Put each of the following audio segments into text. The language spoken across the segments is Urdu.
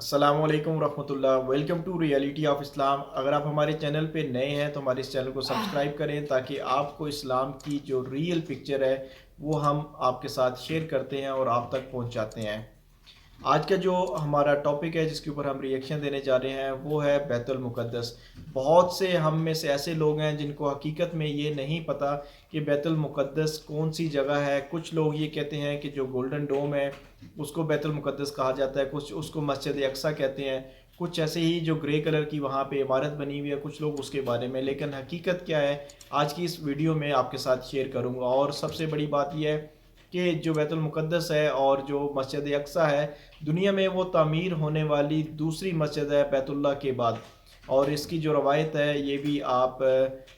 السلام علیکم ورحمۃ اللہ، ویلکم ٹو ریئلٹی آف اسلام۔ اگر آپ ہمارے چینل پہ نئے ہیں تو ہمارے اس چینل کو سبسکرائب کریں تاکہ آپ کو اسلام کی جو ریئل پکچر ہے وہ ہم آپ کے ساتھ شیئر کرتے ہیں اور آپ تک پہنچاتے ہیں۔ آج کا جو ہمارا ٹاپک ہے جس کے اوپر ہم ریئیکشن دینے جا رہے ہیں وہ ہے بیت المقدس۔ بہت سے ہم میں سے ایسے لوگ ہیں جن کو حقیقت میں یہ نہیں پتہ کہ بیت المقدس کون سی جگہ ہے۔ کچھ لوگ یہ کہتے ہیں کہ جو گولڈن ڈوم ہے اس کو بیت المقدس کہا جاتا ہے، کچھ اس کو مسجد اقصیٰ کہتے ہیں، کچھ ایسے ہی جو گرے کلر کی وہاں پہ عمارت بنی ہوئی ہے کچھ لوگ اس کے بارے میں۔ لیکن حقیقت کیا ہے آج کی اس ویڈیو میں آپ کے ساتھ شیئر کروں گا۔ اور سب سے بڑی بات یہ ہے کہ جو بیت المقدس ہے اور جو مسجد اقصیٰ ہے، دنیا میں وہ تعمیر ہونے والی دوسری مسجد ہے بیت اللہ کے بعد۔ اور اس کی جو روایت ہے یہ بھی آپ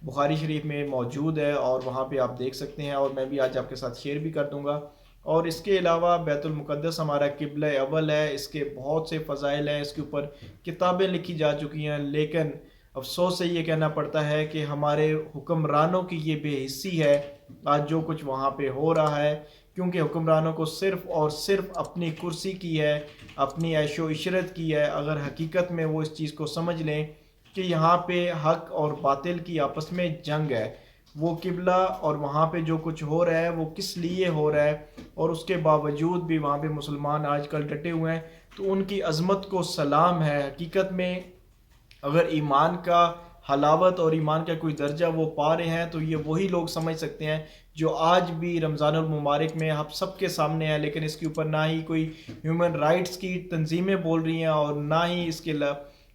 بخاری شریف میں موجود ہے اور وہاں پہ آپ دیکھ سکتے ہیں، اور میں بھی آج آپ کے ساتھ شیئر بھی کر دوں گا۔ اور اس کے علاوہ بیت المقدس ہمارا قبلہ اول ہے، اس کے بہت سے فضائل ہیں، اس کے اوپر کتابیں لکھی جا چکی ہیں، لیکن افسوس سے یہ کہنا پڑتا ہے کہ ہمارے حکمرانوں کی یہ بے حسی ہے آج جو کچھ وہاں پہ ہو رہا ہے، کیونکہ حکمرانوں کو صرف اور صرف اپنی کرسی کی ہے، اپنی عیش و عشرت کی ہے۔ اگر حقیقت میں وہ اس چیز کو سمجھ لیں کہ یہاں پہ حق اور باطل کی آپس میں جنگ ہے، وہ قبلہ اور وہاں پہ جو کچھ ہو رہا ہے وہ کس لیے ہو رہا ہے، اور اس کے باوجود بھی وہاں پہ مسلمان آج کل ڈٹے ہوئے ہیں، تو ان کی عظمت کو سلام ہے۔ حقیقت میں اگر ایمان کا حلاوت اور ایمان کا کوئی درجہ وہ پا رہے ہیں تو یہ وہی لوگ سمجھ سکتے ہیں جو آج بھی رمضان المبارک میں ہم سب کے سامنے ہیں، لیکن اس کے اوپر نہ ہی کوئی ہیومن رائٹس کی تنظیمیں بول رہی ہیں اور نہ ہی اس کے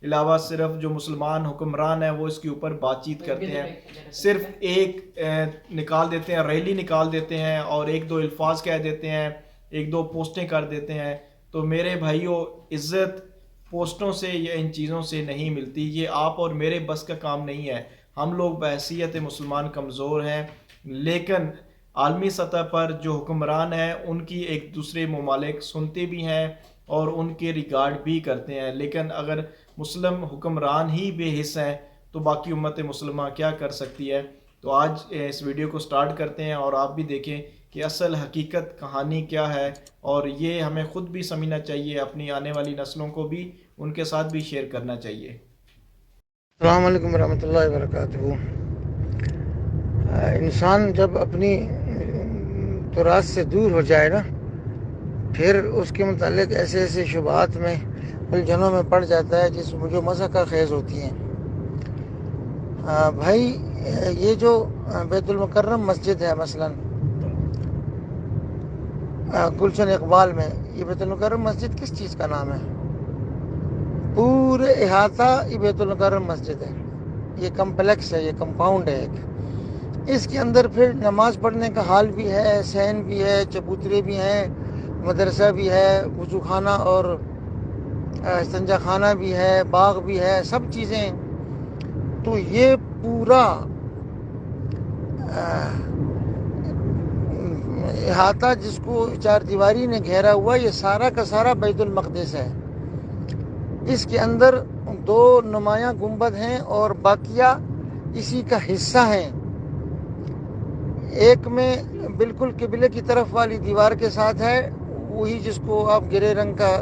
علاوہ صرف جو مسلمان حکمران ہیں وہ اس کے اوپر بات چیت کرتے ہیں۔ صرف ایک نکال دیتے ہیں، ریلی نکال دیتے ہیں اور ایک دو الفاظ کہہ دیتے ہیں، ایک دو پوسٹیں کر دیتے ہیں۔ تو میرے بھائیوں، عزت پوسٹوں سے یا ان چیزوں سے نہیں ملتی، یہ آپ اور میرے بس کا کام نہیں ہے۔ ہم لوگ بحیثیت مسلمان کمزور ہیں، لیکن عالمی سطح پر جو حکمران ہیں ان کی ایک دوسرے ممالک سنتے بھی ہیں اور ان کے ریگارڈ بھی کرتے ہیں۔ لیکن اگر مسلم حکمران ہی بے حس ہیں تو باقی امت مسلمہ کیا کر سکتی ہے؟ تو آج اس ویڈیو کو سٹارٹ کرتے ہیں اور آپ بھی دیکھیں کہ اصل حقیقت کہانی کیا ہے، اور یہ ہمیں خود بھی سمجھنا چاہیے، اپنی آنے والی نسلوں کو بھی ان کے ساتھ بھی شیئر کرنا چاہیے۔ السلام علیکم ورحمۃ اللہ وبرکاتہ۔ انسان جب اپنی تراث سے دور ہو جائے نا، پھر اس کے متعلق ایسے ایسے شبہات میں الجھنوں میں پڑ جاتا ہے جس جو مزہ کا خیز ہوتی ہیں۔ بھائی، یہ جو بیت المکرم مسجد ہے مثلا گلشن اقبال میں، یہ بیت المکرم مسجد کس چیز کا نام ہے؟ پورے احاطہ یہ بیت المکرم مسجد ہے، یہ کمپلیکس ہے، یہ کمپاؤنڈ ہے ایک۔ اس کے اندر پھر نماز پڑھنے کا حال بھی ہے، صحن بھی ہے، چبوترے بھی ہیں، مدرسہ بھی ہے، وضو خانہ اور استنجا خانہ بھی ہے، باغ بھی ہے، سب چیزیں۔ تو یہ پورا احاطہ جس کو چار دیواری نے گھیرا ہوا، یہ سارا کا سارا بیت المقدس ہے۔ اس کے اندر دو نمایاں گنبد ہیں اور باقیہ اسی کا حصہ ہیں۔ ایک میں بالکل قبلے کی طرف والی دیوار کے ساتھ ہے، وہی جس کو آپ گرے رنگ کا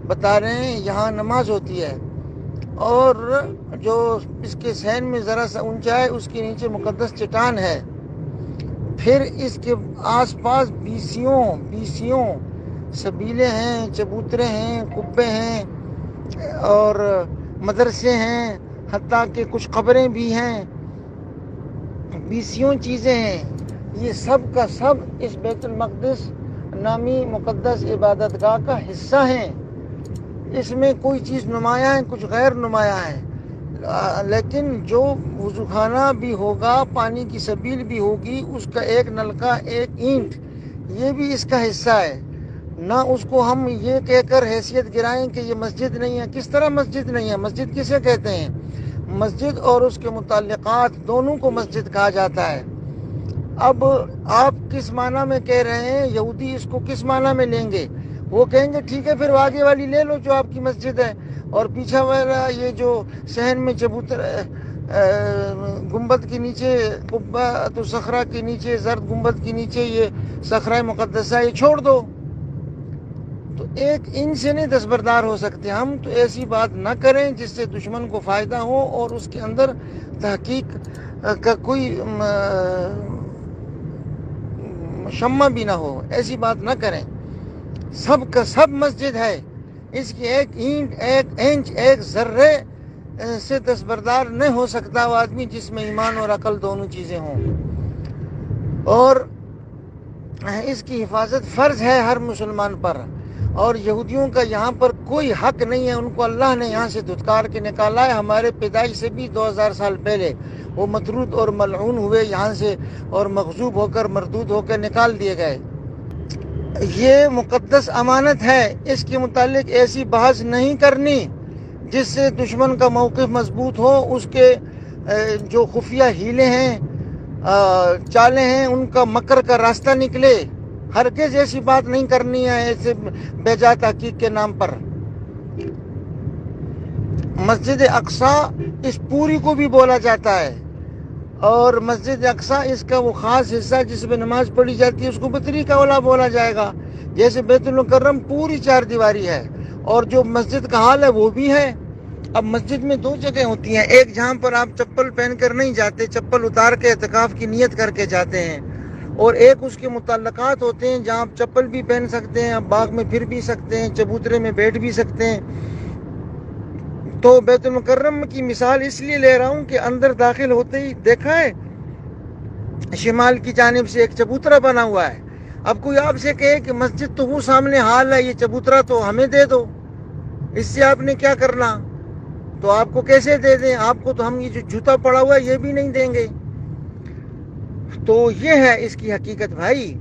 بتا رہے ہیں، یہاں نماز ہوتی ہے۔ اور جو اس کے صحن میں ذرا سا اونچا ہے اس کے نیچے مقدس چٹان ہے۔ پھر اس کے آس پاس بیسیوں سبیلے ہیں، چبوترے ہیں، قبے ہیں اور مدرسے ہیں، حتیٰ کہ کچھ قبریں بھی ہیں، بیسیوں چیزیں ہیں۔ یہ سب کا سب اس بیت المقدس نامی مقدس عبادت گاہ کا حصہ ہیں۔ اس میں کوئی چیز نمایاں ہے، کچھ غیر نمایاں ہے، لیکن جو وضو خانہ بھی ہوگا، پانی کی سبیل بھی ہوگی، اس کا ایک نلکا، ایک اینٹ، یہ بھی اس کا حصہ ہے۔ نہ اس کو ہم یہ کہہ کر حیثیت گرائیں کہ یہ مسجد نہیں ہے۔ کس طرح مسجد نہیں ہے؟ مسجد کسے کہتے ہیں؟ مسجد اور اس کے متعلقات دونوں کو مسجد کہا جاتا ہے۔ اب آپ کس معنی میں کہہ رہے ہیں؟ یہودی اس کو کس معنی میں لیں گے؟ وہ کہیں گے ٹھیک ہے، پھر آگے والی لے لو جو آپ کی مسجد ہے، اور پیچھے والا یہ جو صحن میں چبوتر گنبد کے نیچے، قبہ تو صخرہ کے نیچے، زرد گنبد کے نیچے یہ صخرہ مقدسہ، یہ چھوڑ دو۔ تو ایک ان سے نہیں دستبردار ہو سکتے ہم، تو ایسی بات نہ کریں جس سے دشمن کو فائدہ ہو اور اس کے اندر تحقیق کا کوئی شمع بھی نہ ہو، ایسی بات نہ کریں۔ سب کا سب مسجد ہے، اس کی ایک اینٹ، ایک انچ، ایک ذرے سے دستبردار نہیں ہو سکتا وہ آدمی جس میں ایمان اور عقل دونوں چیزیں ہوں، اور اس کی حفاظت فرض ہے ہر مسلمان پر۔ اور یہودیوں کا یہاں پر کوئی حق نہیں ہے، ان کو اللہ نے یہاں سے دھتکار کے نکالا ہے، ہمارے پیدائش سے بھی 2000 سال پہلے وہ مطرود اور ملعون ہوئے یہاں سے، اور مغضوب ہو کر مردود ہو کر نکال دیے گئے۔ یہ مقدس امانت ہے، اس کے متعلق ایسی بحث نہیں کرنی جس سے دشمن کا موقف مضبوط ہو، اس کے جو خفیہ ہیلے ہیں، چالیں ہیں، ان کا مکر کا راستہ نکلے۔ ہرگز ایسی بات نہیں کرنی ہے ایسے بے جا تحقیق کے نام پر۔ مسجد اقصیٰ اس پوری کو بھی بولا جاتا ہے، اور مسجد اقصیٰ اس کا وہ خاص حصہ جس میں نماز پڑھی جاتی ہے اس کو بطریق اولا بولا جائے گا، جیسے بیت المکرم پوری 4 دیواری ہے، اور جو مسجد کا حال ہے وہ بھی ہے۔ اب مسجد میں 2 جگہ ہوتی ہیں، ایک جہاں پر آپ چپل پہن کر نہیں جاتے، چپل اتار کے اعتکاف کی نیت کر کے جاتے ہیں، اور ایک اس کے متعلقات ہوتے ہیں جہاں آپ چپل بھی پہن سکتے ہیں، آپ باغ میں پھر بھی سکتے ہیں، چبوترے میں بیٹھ بھی سکتے ہیں۔ تو بیت المکرم کی مثال اس لیے لے رہا ہوں کہ اندر داخل ہوتے ہی دیکھا ہے شمال کی جانب سے ایک چبوترا بنا ہوا ہے۔ اب کوئی آپ سے کہے کہ مسجد تو وہ سامنے حال ہے، یہ چبوترا تو ہمیں دے دو، اس سے آپ نے کیا کرنا؟ تو آپ کو کیسے دے دیں؟ آپ کو تو ہم یہ جو جوتا پڑا ہوا ہے یہ بھی نہیں دیں گے۔ تو یہ ہے اس کی حقیقت بھائی،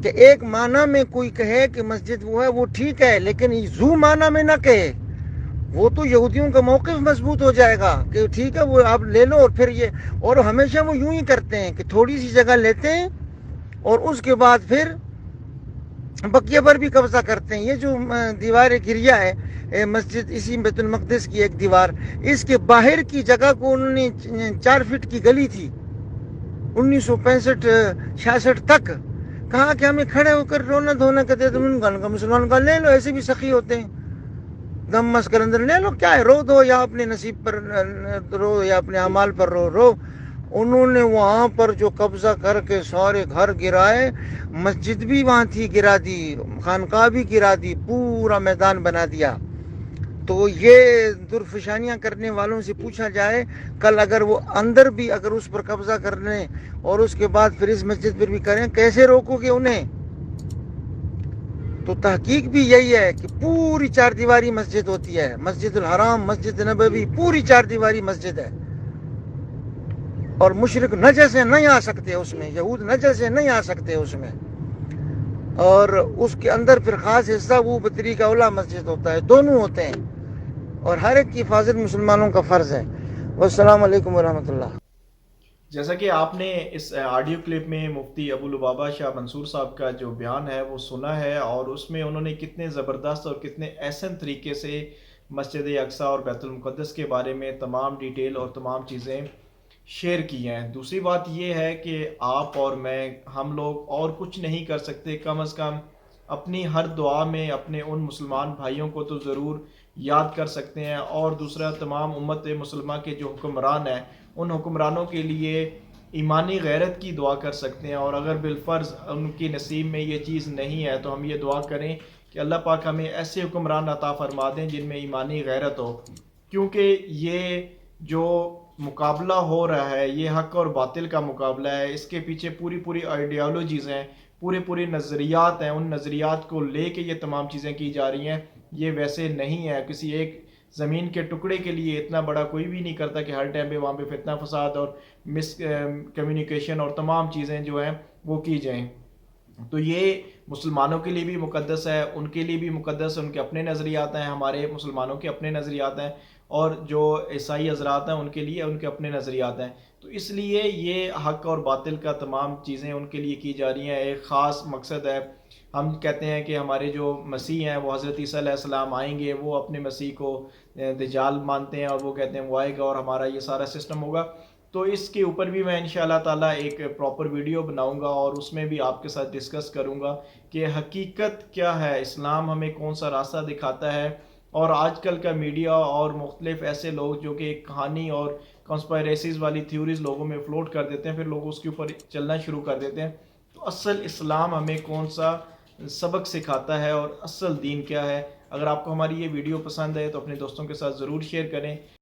کہ ایک معنی میں کوئی کہے کہ مسجد وہ ہے، وہ ٹھیک ہے، لیکن زو معنی میں نہ کہے، وہ تو یہودیوں کا موقف مضبوط ہو جائے گا کہ ٹھیک ہے وہ آپ لے لو، اور پھر یہ، اور ہمیشہ وہ یوں ہی کرتے ہیں کہ تھوڑی سی جگہ لیتے ہیں اور اس کے بعد پھر بقیہ پر بھی قبضہ کرتے ہیں۔ یہ جو دیوار گریا ہے مسجد، اسی بیت المقدس کی ایک دیوار، اس کے باہر کی جگہ کو انہوں نے 4 فٹ کی گلی تھی 1965-66 تک، کہا کہ ہمیں کھڑے ہو کر رونا دھونا کہتے تھے، ان کا مسلمان کا لے لو، ایسے بھی سخی ہوتے ہیں، دم مس کر اندر لے لو، کیا ہے، رو دو، یا اپنے نصیب پر رو یا اپنے اعمال پر رو۔ انہوں نے وہاں پر جو قبضہ کر کے سارے گھر گرائے، مسجد بھی وہاں تھی گرا دی، خانقاہ بھی گرا دی، پورا میدان بنا دیا۔ تو یہ درفشانیاں کرنے والوں سے پوچھا جائے، کل اگر وہ اندر بھی اگر اس پر قبضہ کر لیں اور اس کے بعد پھر اس مسجد پر بھی کریں، کیسے روکو گے انہیں؟ تو تحقیق بھی یہی ہے کہ پوری 4 دیواری مسجد ہوتی ہے، مسجد الحرام، مسجد نبوی، پوری 4 دیواری مسجد ہے، اور مشرک نجس نہیں آ سکتے اس میں، یہود نجس نہیں آ سکتے اس میں، اور اس کے اندر پھر خاص حصہ وہ بطریق اولا مسجد ہوتا ہے، دونوں ہوتے ہیں، اور ہر ایک کی حفاظت مسلمانوں کا فرض ہے۔ والسلام علیکم ورحمۃ اللہ۔ جیسا کہ آپ نے اس آڈیو کلپ میں مفتی ابو لبابہ شاہ منصور صاحب کا جو بیان ہے وہ سنا ہے، اور اس میں انہوں نے کتنے زبردست اور کتنے احسن طریقے سے مسجد اقصیٰ اور بیت المقدس کے بارے میں تمام ڈیٹیل اور تمام چیزیں شیئر کی ہیں۔ دوسری بات یہ ہے کہ آپ اور میں، ہم لوگ اور کچھ نہیں کر سکتے، کم از کم اپنی ہر دعا میں اپنے ان مسلمان بھائیوں کو تو ضرور یاد کر سکتے ہیں، اور دوسرا تمام امت مسلمہ کے جو حکمران ہیں ان حکمرانوں کے لیے ایمانی غیرت کی دعا کر سکتے ہیں، اور اگر بالفرض ان کی نصیب میں یہ چیز نہیں ہے تو ہم یہ دعا کریں کہ اللہ پاک ہمیں ایسے حکمران عطا فرما دیں جن میں ایمانی غیرت ہو، کیونکہ یہ جو مقابلہ ہو رہا ہے یہ حق اور باطل کا مقابلہ ہے، اس کے پیچھے پوری آئیڈیالوجیز ہیں، پورے نظریات ہیں، ان نظریات کو لے کے یہ تمام چیزیں کی جا رہی ہیں۔ یہ ویسے نہیں ہے، کسی ایک زمین کے ٹکڑے کے لیے اتنا بڑا کوئی بھی نہیں کرتا کہ ہر ٹائم پہ وہاں پہ فتنہ فساد اور مس کمیونیکیشن اور تمام چیزیں جو ہیں وہ کی جائیں۔ تو یہ مسلمانوں کے لیے بھی مقدس ہے، ان کے لیے بھی مقدس ہے، ان کے اپنے نظریات ہیں، ہمارے مسلمانوں کے اپنے نظریات ہیں، اور جو عیسائی حضرات ہیں ان کے لیے ان کے اپنے نظریات ہیں۔ تو اس لیے یہ حق اور باطل کا تمام چیزیں ان کے لیے کی جا رہی ہیں، ایک خاص مقصد ہے۔ ہم کہتے ہیں کہ ہمارے جو مسیح ہیں وہ حضرت عیسیٰ علیہ السلام آئیں گے، وہ اپنے مسیح کو دجال مانتے ہیں، اور وہ کہتے ہیں وہ آئے گا اور ہمارا یہ سارا سسٹم ہوگا۔ تو اس کے اوپر بھی میں انشاءاللہ تعالیٰ ایک پراپر ویڈیو بناؤں گا اور اس میں بھی آپ کے ساتھ ڈسکس کروں گا کہ حقیقت کیا ہے، اسلام ہمیں کون سا راستہ دکھاتا ہے. اور آج کل کا میڈیا اور مختلف ایسے لوگ جو کہ ایک کہانی اور کنسپائریسیز والی تھیوریز لوگوں میں فلوٹ کر دیتے ہیں، پھر لوگ اس کے اوپر چلنا شروع کر دیتے ہیں. تو اصل اسلام ہمیں کون سا سبق سکھاتا ہے اور اصل دین کیا ہے. اگر آپ کو ہماری یہ ویڈیو پسند ہے تو اپنے دوستوں کے ساتھ ضرور شیئر کریں.